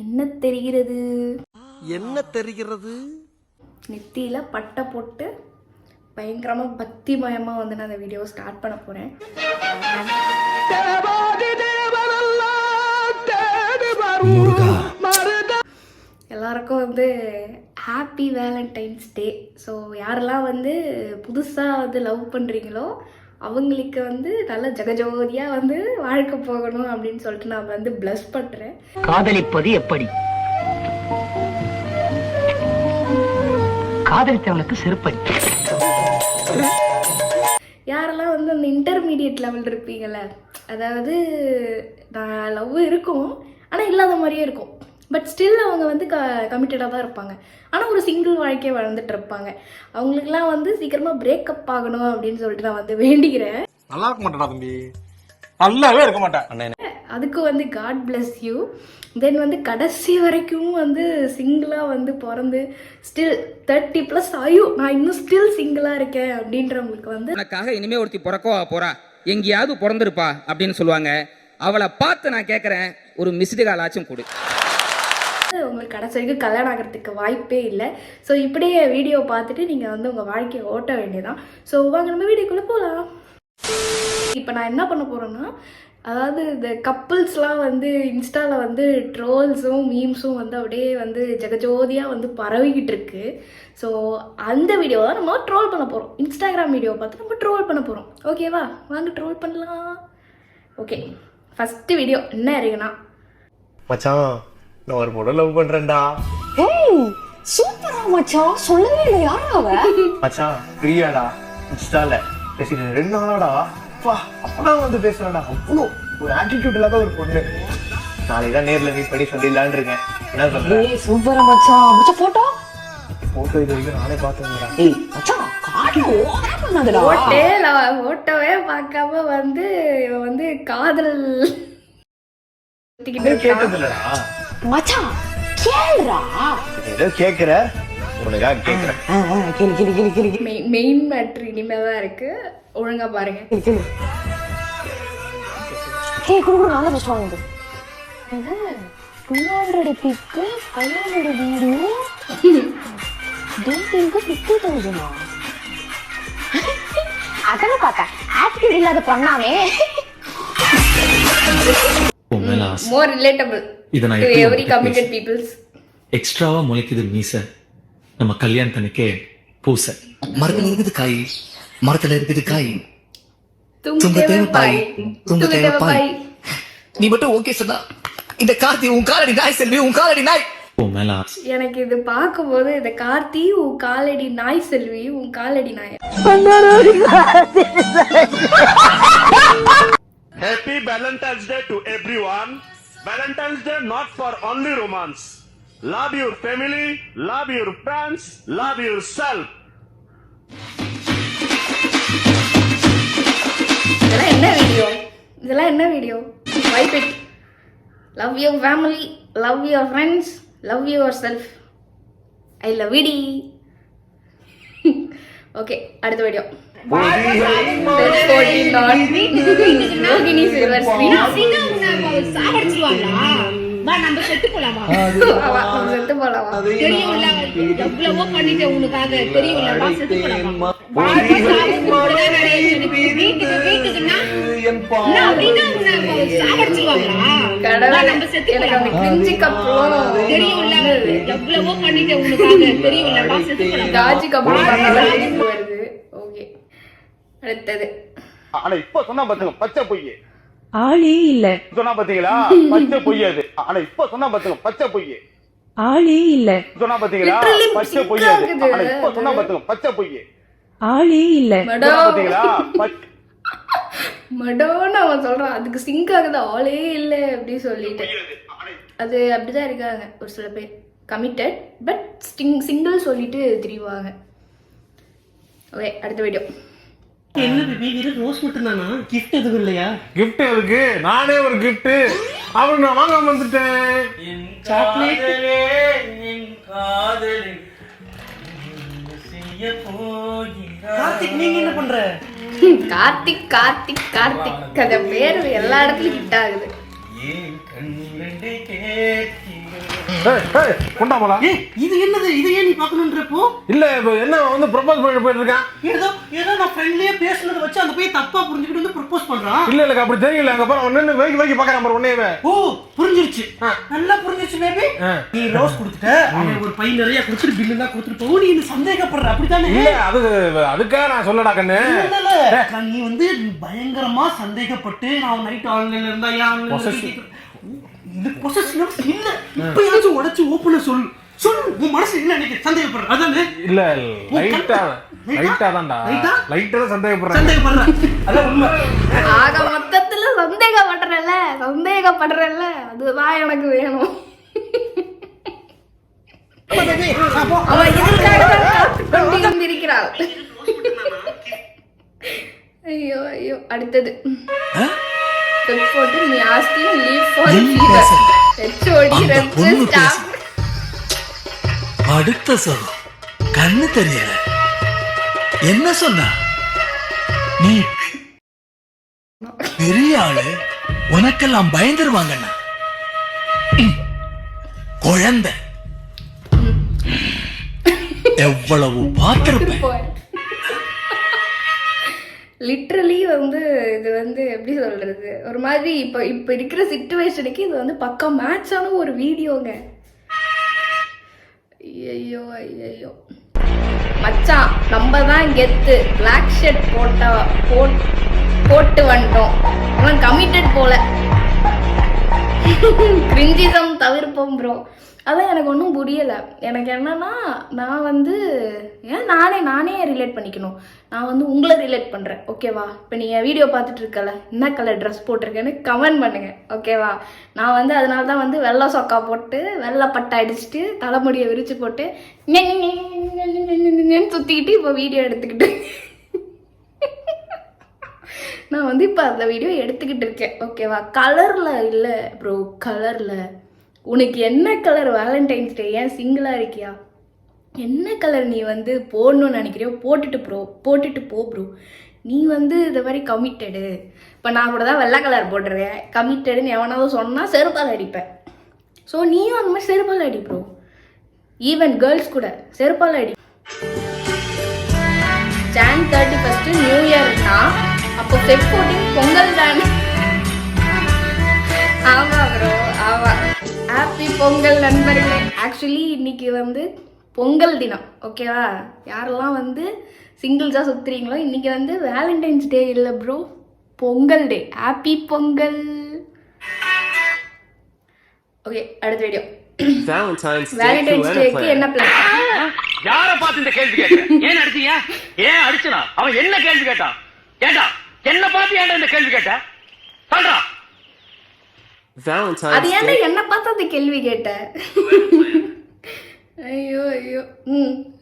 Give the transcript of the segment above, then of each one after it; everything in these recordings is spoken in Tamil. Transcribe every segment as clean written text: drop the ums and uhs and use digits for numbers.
என்ன தெரிகிறது? என்ன தெரிகிறது? நெத்தியில பட்டை போட்டு பயங்கரமாக பக்திமயமாக வந்து நான் அந்த வீடியோவை ஸ்டார்ட் பண்ண போகிறேன். எல்லாருக்கும் வந்து ஹாப்பி வேலண்டைன்ஸ் டே. ஸோ யாரெல்லாம் வந்து புதுசாக வந்து லவ் பண்ணுறீங்களோ அவங்களுக்கு வந்து நல்ல ஜெகஜோதியாக வந்து வாழ்க்கை போகணும் அப்படின்னு சொல்லிட்டு நான் வந்து பிளஸ் பண்ணுறேன். காதலிப்பது எப்படி? காதலித்தவனுக்கு செருப்படி. யாரெல்லாம் வந்து அந்த இன்டர்மீடியட் லெவல் இருப்பீங்கள்ல, அதாவது நான் லவ் இருக்கும் ஆனால் இல்லாத மாதிரியே இருக்கும், பட் ஸ்டில் அவங்க வந்து கமிட்டடாக தான் இருப்பாங்க, ஆனால் ஒரு சிங்கிள் வாழ்க்கையை வாழ்ந்துட்டு இருப்பாங்க. அவங்களுக்குலாம் வந்து சீக்கிரமாக பிரேக்கப் ஆகணும் அப்படின்னு சொல்லிட்டு நான் வந்து வேண்டிக்கிறேன். நல்லா இருக்க மாட்டேன் தம்பி, நல்லாவே இருக்க மாட்டேன். அதுக்கு வந்து காட் பிளஸ் யூ. தென் வந்து கடைசி வரைக்கும் வந்து சிங்கிளாக வந்து பிறந்து ஸ்டில் 30+ ஆயும் நான் இன்னும் ஸ்டில் சிங்கிளாக இருக்கேன் அப்படின்றவங்களுக்கு வந்து எனக்காக இனிமே ஒருத்தி பிறக்கவா போறா, எங்கேயாவது பிறந்திருப்பா அப்படின்னு சொல்லுவாங்க. அவளை பார்த்து நான் கேட்குறேன், ஒரு மிஸ்டு கால் ஆச்சும் கொடு. உங்களுக்கு கடைசி வரைக்கும் கல்யாணம் ஆகிறதுக்கு வாய்ப்பே இல்லை. ஸோ இப்படியே வீடியோ பார்த்துட்டு நீங்கள் வந்து உங்கள் வாழ்க்கையை ஓட்ட வேண்டியதான். ஸோ வாங்க நம்ம வீடியோக்குள்ளே போகலாம். இப்போ நான் என்ன பண்ண போகிறேன்னா, அதாவது இந்த கப்புள்ஸ்லாம் வந்து இன்ஸ்டாவில் வந்து ட்ரோல்ஸும் மீம்ஸும் வந்து அப்படியே வந்து ஜெகஜோதியாக வந்து பரவிக்கிட்டு இருக்கு. ஸோ அந்த வீடியோ தான் நம்ம ட்ரோல் பண்ண போகிறோம். இன்ஸ்டாகிராம் வீடியோவை பார்த்து நம்ம ட்ரோல் பண்ண போகிறோம். ஓகேவா? வாங்க ட்ரோல் பண்ணலாம். ஓகே, ஃபஸ்ட்டு வீடியோ என்ன இருக்குன்னா, மச்சான் நான் ஒரு பொண்ணு லவ் பண்றேன்டா. ஏய் சூப்பரா மச்சான், சொல்லவே இல்லை யாரா அவ? மச்சான் பிரியாடா, இன்ஸ்டால பேசிட்டு 2 நாளாடா. அப்பா அப்பதான் வந்து பேசுறாடா. அவ்வளோ ஒரு ஆட்டிடியூட் இல்லாத ஒரு பொண்ணு. நாளைக்கு தான் நேர்ல மீட் பண்ணி சொல்லிடலான்னு இருக்கேன். என்ன சொல்ற? ஏய் சூப்பரா மச்சான். மச்சான் போட்டோ இது வரைக்கும் நானே பார்த்தேன்டா. ஏய் மச்சான் காடி ஓவரா பண்ணாதடா. ஓட்டவே பார்க்காம வந்து இவன் வந்து காதல் கேட்டதில்லடா மச்சான் கேளுடா. ஏதோ கேக்குற, உனக்காக கேக்குறேன். கேளு மெயின் மேட்ரு இனிமே தான் இருக்கு, ஒழுங்கா பாருங்க. கேளு. ஏய் குடு நாங்க ஃபர்ஸ்ட் வாங்குது. 200 பிக்கு 500 வீடியோ டேட்டிங்க்கு 50,000. அதான பார்த்தா ஆட்டிட்யூட் இல்லாத பண்ணாமே. More relatable to every committed peoples. எக்ஸ்ட்ராவா முளைக்குது மீச, நம்ம கல்யாணத்தனுக்கே பூச. மரத்துல இருக்குது காய், மரத்துல இருக்குது காய், துங்க தேவை பாய், துங்க தேவை பாய். நீ மட்டும் ஓகே சொன்னா இந்த கார்த்தி உன் காலடி நாய் செல்வி, உன் காலடி நாய். எனக்கு இது பார்க்கும்போது இந்த கார்த்தி உன் காலடி நாய் செல்வி, உன் காலடி நாய். Happy Valentine's Day to everyone. Valentine's Day not for only romance. Love your family, love your friends, love yourself. இதெல்லாம் என்ன வீடியோ? இதெல்லாம் என்ன video? Vibe it. Love your family, love your friends, love yourself. I love you. Okay, அடுத்த வீடியோ. செத்து போலாமா? அடுத்தது ஆனா இப்ப சொன்னா பாத்துங்க பச்சை பொய். ஆளே இல்ல சொன்னா பாத்தீங்களா பச்சை பொய் அது. ஆனா இப்ப சொன்னா பாத்துங்க பச்சை பொய். ஆளே இல்ல சொன்னா பாத்தீங்களா பச்சை பொய் அது. ஆனா இப்ப சொன்னா பாத்துங்க பச்சை பொய். ஆளே இல்ல பாத்தீங்களா மடோன்னு அவன் சொல்றான். அதுக்கு சிங்க் ஆகுது ஆளே இல்லை அப்படின்னு சொல்லிட்டு. அது அப்படிதான் இருக்காங்க ஒரு சில பேர், கமிட்டட் பட் சிங்கிள் சொல்லிட்டு திரிவாங்க. ஓகே, அடுத்த வீடியோ. என்ன பேபி வெறும் ரோஸ் மட்டும் தானா? கிஃப்ட் எதுவும் இல்லையா? கிஃப்ட் இருக்கு, நானே ஒரு கிஃப்ட் அவன் நான் வாங்க வந்துட்டேன். சாக்லேட் கார்த்திக் நீங்க என்ன பண்ற? கார்த்திக் கார்த்திக் கார்த்திக் அந்த பேர் எல்லா இடத்துலயும் ஹிட் ஆகுது. கொண்டாமலா ஏய் இது என்னது இது ஏன் நீ பார்க்கணுன்றப்போ இல்ல இப்ப என்ன வந்து ப்ரொபோஸ் பண்ணி போயிட்டு இருக்கான். ஏதோ நான் ஃப்ரெண்ட்லியா பேசுனதை வச்சு அந்த போய் தப்பா புரிஞ்சுக்கிட்டு வந்து ப்ரப்போஸ் பண்றான். இல்ல இல்ல அப்படி தெரியல. அங்க பாரு ஒன்னு வைக்கி பாக்குறான் பாரு ஒன்னேவே. ஓ புரிஞ்சிருச்சு, நல்லா புரிஞ்சிருச்சு பேபி. நீ ரோஸ் கொடுத்துட்ட, அவன் ஒரு பை நிறைய கொடுத்துட்டு பில் எல்லாம் கொடுத்துட்டு போகும். நீ என்ன சந்தேகப்படுற அப்படித்தானே? இல்ல அதுக்காக நான் சொல்லடா கண்ணு. இல்ல நீ வந்து பயங்கரமா சந்தேகப்பட்டு நான் நைட் ஆன்லைன்ல இருந்தா இது பொசசிவ் இல்ல. இப்பயாச்சும் உடைச்சு ஓபனா சொல்லு. உன் மனசு என்ன நினைக்க சந்தேகப்படுற அதானே? இல்ல லைட்டா தான்டா. லைட்டா சந்தேகப்படுற. அதான் உண்மை. ஆக மொத்தத்துல சந்தேகப்படுறல்ல அதுதான் எனக்கு வேணும். அவன் இதற்காக தான் கொண்டிருக்கிறாள். ஐயோ ஐயோ. அடுத்தது me asking leave for fever. HOD register. அடுத்த சொல் கண்ணு தெரியல. என்ன சொன்னா? நீ பெரிய ஆளு, உனக்கெல்லாம் பயந்துருவாங்கண்ணா. குழந்தை எவ்வளவு பார்த்திருப்பேன். லிட்ரலி வந்து இது வந்து எப்படி சொல்றது, ஒரு மாதிரி இப்போ இருக்கிற சிச்சுவேஷனுக்கு இது வந்து பக்கா மேட்சான ஒரு வீடியோங்க. ஐயோ ஐயோ மச்சான், நம்ம தான் கெத்து. பிளாக் ஷர்ட் போட்டு வந்துட்டோம். அவன் கமிட்டட் போல. கிரிஞ்சிசம் தவிர்ப்போம் ப்ரோ. அதான் எனக்கு ஒன்றும் புரியலை. எனக்கு என்னன்னா, நான் வந்து நானே ரிலேட் பண்ணிக்கணும். நான் வந்து உங்களை ரிலேட் பண்ணுறேன், ஓகேவா? இப்போ நீங்கள் வீடியோ பார்த்துட்டு இருக்கல, என்ன கலர் ட்ரெஸ் போட்டிருக்கேன்னு கமெண்ட் பண்ணுங்க, ஓகேவா? நான் வந்து அதனால தான் வந்து வெள்ளை சொக்கா போட்டு வெள்ளை பட்டை அடிச்சுட்டு தலைமுடியை விரிச்சு போட்டு சுற்றிக்கிட்டு இப்போ வீடியோ எடுத்துக்கிட்டு நான் வந்து இப்போ அந்த வீடியோ எடுத்துக்கிட்டு இருக்கேன், ஓகேவா? கலரில் இல்லை ப்ரோ, கலரில். உனக்கு என்ன கலர் வேலண்டைன்ஸ் டே? ஏன் சிங்கிளாக இருக்கியா? என்ன கலர் நீ வந்து போடணும்னு நினைக்கிறியோ போட்டுட்டு போ ப்ரோ. நீ வந்து இந்த மாதிரி கமிட்டடு. இப்போ நான் கூட தான் வெள்ளை கலர் போட்டுருக்கேன். கமிட்டடுன்னு எவனாவது சொன்னால் செருப்பால் அடிப்பேன். ஸோ நீயும் அந்த மாதிரி செருப்பால் அடி ப்ரோ. ஈவன் கேர்ள்ஸ் கூட செருப்பால் அடி. Jan 31 நியூ இயர்னா அப்போ Feb 14 பொங்கல் தானே? ஆமாம் ப்ரோ, ஆமாம். ஹாப்பி பொங்கல் நண்பர்களே. ஆக்சுவலி இன்னைக்கு வந்து பொங்கல் தினம், ஓகேவா? யாரெல்லாம் வந்து சிங்கிள்ஸாக சுற்றுறீங்களோ, இன்னைக்கு வந்து வேலண்டைன்ஸ் டே இல்லை ப்ரோ, பொங்கல் டே. ஹாப்பி பொங்கல். ஓகே, அடுத்த வீடியோ. வேலண்டைன்ஸ் டேக்கு என்ன பிளான்? யார பார்த்து இந்த கேள்வி கேட்ட? ஏன் அடிச்சீங்க? ஏன் அடிச்சனா? அவன் என்ன கேள்வி கேட்டான்? ஏண்டா என்ன பார்த்து ஏன்டா இந்த கேள்வி கேட்ட? சொல்றா. அது ஏன்டா என்ன பார்த்து அந்த கேள்வி கேட்ட? ஐயோ ஐயோ.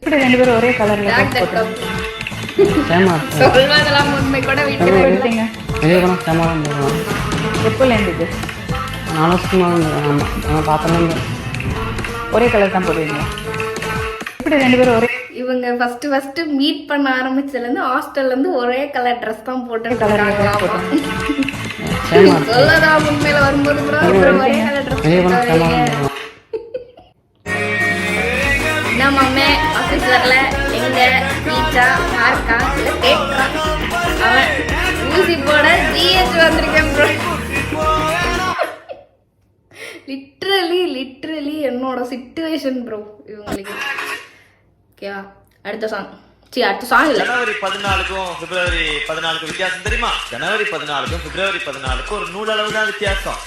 இப்படி ரெண்டு பேரும் ஒரே கலர்ல சொல்வதெல்லாம் உண்மை கூட வீட்டுல எடுத்தீங்க. எப்போல இருந்தது? 4 வருஷமா பார்த்தோம். ஒரே கலர் தான் போடுவீங்க. இப்படி ரெண்டு பேரும் ஒரே இவங்க ஃபர்ஸ்ட் மீட் பண்ண ஆரம்பிச்சதுலேருந்து ஹாஸ்டல்லேருந்து ஒரே கலர் ட்ரெஸ் தான் போட்டு சொல்லதா உண்மையில வரும்போது கூட ஒரே கலர் ட்ரெஸ். என்ன மாமே ஆஃபீஸ் வரல, எங்க பீச்சா பார்க்கா இல்லை கேட்குறான். அவன் ஊசி போட ஜிஹெச் வந்திருக்கேன் ப்ரோ. லிட்ரலி என்னோட சிச்சுவேஷன் ப்ரோ இவங்களுக்கு. ஓகேவா? அடுத்த சாங் இல்ல. ஜனவரி 14க்கும் பிப்ரவரி 14க்கும் வித்தியாசம் தெரியுமா? ஜனவரி 14க்கும் பிப்ரவரி 14க்கும் ஒரு நூலளவு தான் வித்தியாசம்.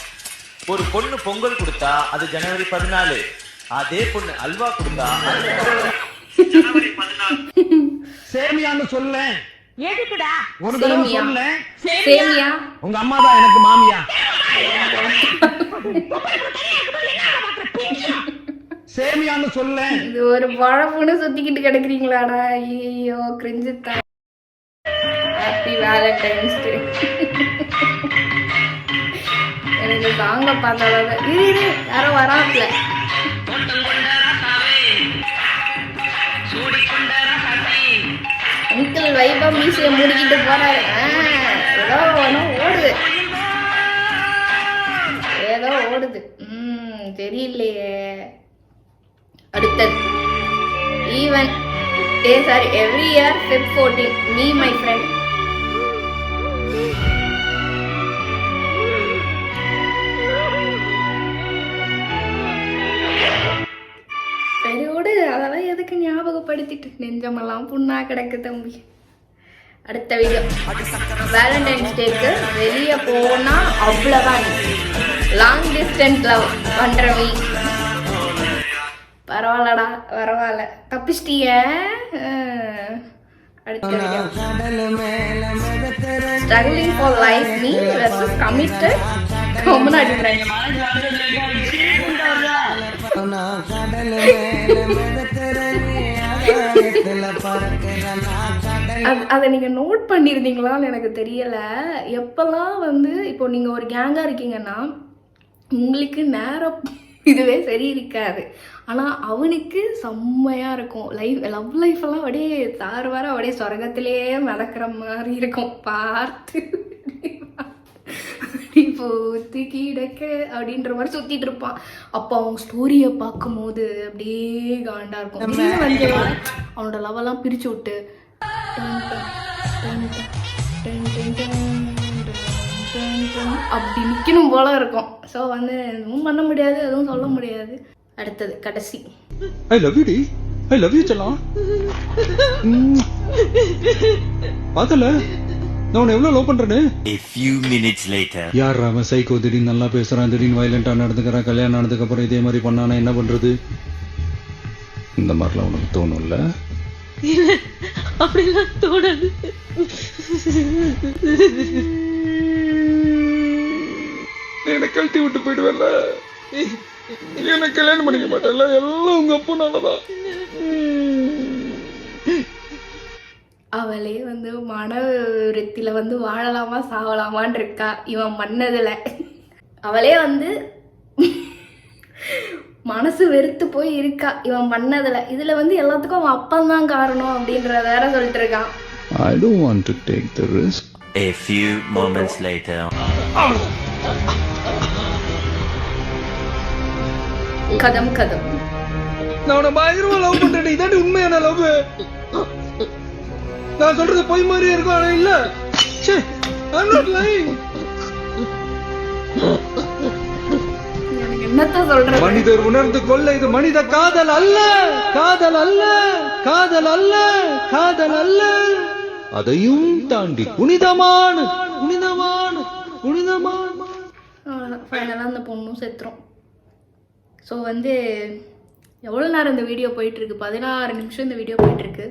ஒரு பொண்ணு பொங்கல் கொடுத்தா அது ஜனவரி 14. அதே பொண்ணு அல்வா கொடுத்தா ஜனவரி 14. சேமியான்னு சொல்ல. எதுக்குடா? ஒரு தடவை சொல்ல. சேமியா உங்க அம்மா தான் எனக்கு மாமியா. சேமியான்னு சொல்ல. இது ஒரு பழப்புன்னு சுத்திக்கிட்டு கிடக்குறீங்களாடா? ஐயோ கிரிஞ்சு தான். ஹாப்பி வேலண்டைன்ஸ் டே. எனக்கு சாங்க பார்த்தாலும் இரு யாரோ வராப்ல. அங்கிள் வைபா மீசிய முடிக்கிட்டு போறாரு. ஏதோ ஓடுது. தெரியலையே. அடுத்தது even every year Feb 14 me my friend. சரியோடு அதெல்லாம் எதுக்கு ஞாபகப்படுத்திட்டு நெஞ்சமெல்லாம் புண்ணா கிடக்கு தம்பி. அடுத்த வீடியோ வேலண்டைன்ஸ் டேக்கு வெளியே போனா அவ்வளோதான். லாங் டிஸ்டன்ஸ் லவ் பண்றவி. பரவாயில்லடா பரவாயில்ல தப்பிச்சிட்டிய. அடுத்த video struggling for life me versus committed common difference. அதை நீங்கள் நோட் பண்ணியிருந்தீங்களான்னு எனக்கு தெரியலை. எப்போல்லாம் வந்து இப்போ நீங்கள் ஒரு கேங்காக இருக்கீங்கன்னா உங்களுக்கு நேரம் இதுவே சரி இருக்காது. ஆனால் அவனுக்கு செம்மையாக இருக்கும். லவ் லைஃப்பெல்லாம் அப்படியே தாறுவார அப்படியே சொர்க்கத்திலேயே நடக்கிற மாதிரி இருக்கும். பார்த்து பூத்து கிடக்க அப்படின்ற மாதிரி சுற்றிட்டு இருப்பான். அப்போ அவங்க ஸ்டோரியை பார்க்கும்போது அப்படியே காண்டா இருக்கும். வந்து அவனோட லவெல்லாம் பிரித்து விட்டு அப்படி நிற்கணும் போல இருக்கும். ஸோ வந்து எதுவும் பண்ண முடியாது, எதுவும் சொல்ல முடியாது. அடுத்தது கடைசி ஐ லவ் யூ டி. ஐ லவ் யூ செல்லம். பார்த்தல நான் உன்னை எவ்வளவு லவ் பண்றேன்னு. A few minutes later. யார் அவன் சைக்கோ, திடீர்னு நல்லா பேசுறான், திடீர்னு வயலண்டா நடந்துக்கிறான், கல்யாணம் ஆனதுக்கு அப்புறம் இதே மாதிரி பண்ணானா என்ன பண்றது? இந்த மாதிரிலாம் உனக்கு தோணும்ல? அப்படிலாம் தோணாது. என்னை கழட்டி விட்டு போயிடுவேன்ல, என்ன கல்யாணம் பண்ணிக்க மாட்டேன்ல, எல்லாம் உங்க அப்பனாலதான். அவளே வந்து மன விருத்தியில் வந்து வாழலாமா சாவலாமான் இருக்கா இவன் பண்ணதில். அவளே வந்து மனசு வெறுத்து போய் இருக்கா இவன் பண்ணதில். இதில் வந்து எல்லாத்துக்கும் அவன் அப்பந்தான் காரணம் அப்படின்றத வேற சொல்லிட்டு இருக்கான். I don't want to take the risk. A few moments later. கதம் கதம். நான் உன்னை பயங்கரமா லவ் பண்றேன். இதாண்டி உண்மையான லவ். நான் சொல்றது பொய் மாதிரியே இருக்கும், ஆனா இல்ல. I'm not lying. என்னத்த சொல்ற? மனிதர் உணர்ந்து கொள்ள இது மனித காதல் அல்ல, காதல் அல்ல, காதல் அல்ல, காதல் அல்ல. அதையும் தாண்டி புனிதமான புனிதமான புனிதமான. ஃபைனலாக அந்த பொண்ணும் செத்துரும். ஸோ வந்து எவ்வளோ நேரம் இந்த வீடியோ போயிட்டுருக்கு? 16 நிமிஷம் இந்த வீடியோ போயிட்டுருக்கு.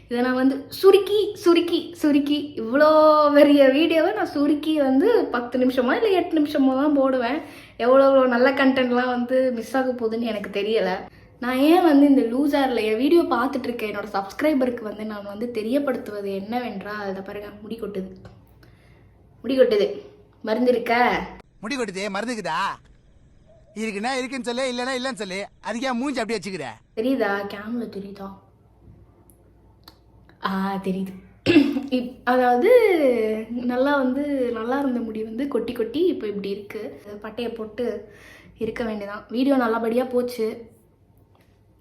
இதை நான் வந்து சுருக்கி சுருக்கி சுருக்கி இவ்வளோ பெரிய வீடியோவை நான் சுருக்கி வந்து 10 நிமிஷமோ இல்லை 8 நிமிஷமோ தான் போடுவேன். எவ்வளோ நல்ல கண்டென்ட்லாம் வந்து மிஸ் ஆக போகுதுன்னு எனக்கு தெரியலை. நான் ஏன் வந்து இந்த லூசரில் என் வீடியோ பார்த்துட்ருக்கேன் என்னோடய சப்ஸ்கிரைபருக்கு வந்து நான் வந்து தெரியப்படுத்துவது என்னவென்றால், அதை பாருங்க முடி கொட்டுது, முடி கொட்டுது, மருந்து இருக்க முடி கொட்டுது, மருந்துக்குதா? இருக்குன்னா இருக்குன்னு சொல்லு, இல்லைன்னா இல்லைன்னு சொல்லு. அதுக்கே மூஞ்சி அப்படியே வச்சுக்கிற. தெரியுதா? கேமரா தெரியுதா? தெரியுது. அதாவது நல்லா இருந்த முடி வந்து கொட்டி கொட்டி இப்போ இப்படி இருக்குது. பட்டையை போட்டு இருக்க வேண்டியதான். வீடியோ நல்லபடியாக போச்சு.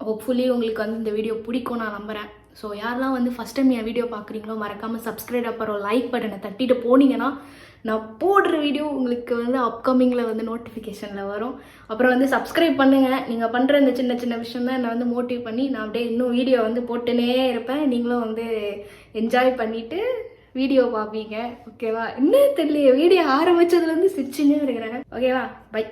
ஹோப்ஃபுல்லி உங்களுக்கு வந்து இந்த வீடியோ பிடிக்கும் நான் நம்புகிறேன். ஸோ யாரெல்லாம் வந்து ஃபஸ்ட் டைம் என் வீடியோ பார்க்குறீங்களோ மறக்காமல் சப்ஸ்கிரைப் அப்புறம் லைக் பட்டனை தட்டிட்டு போனீங்கன்னா நான் போடுற வீடியோ உங்களுக்கு வந்து அப்கமிங்கில் வந்து நோட்டிஃபிகேஷனில் வரும். அப்புறம் வந்து சப்ஸ்கிரைப் பண்ணுங்கள். நீங்கள் பண்ணுற இந்த சின்ன சின்ன விஷயம் தான் என்னை வந்து மோட்டிவ் பண்ணி நான் அப்படியே இன்னும் வீடியோ வந்து போட்டுனே இருப்பேன். நீங்களும் வந்து என்ஜாய் பண்ணிவிட்டு வீடியோ பார்ப்பீங்க. ஓகேவா? இன்னும் தெரியல, வீடியோ ஆரம்பித்ததுலேருந்து சிரிச்சுன்னே இருக்கிறேன். ஓகேவா? பை.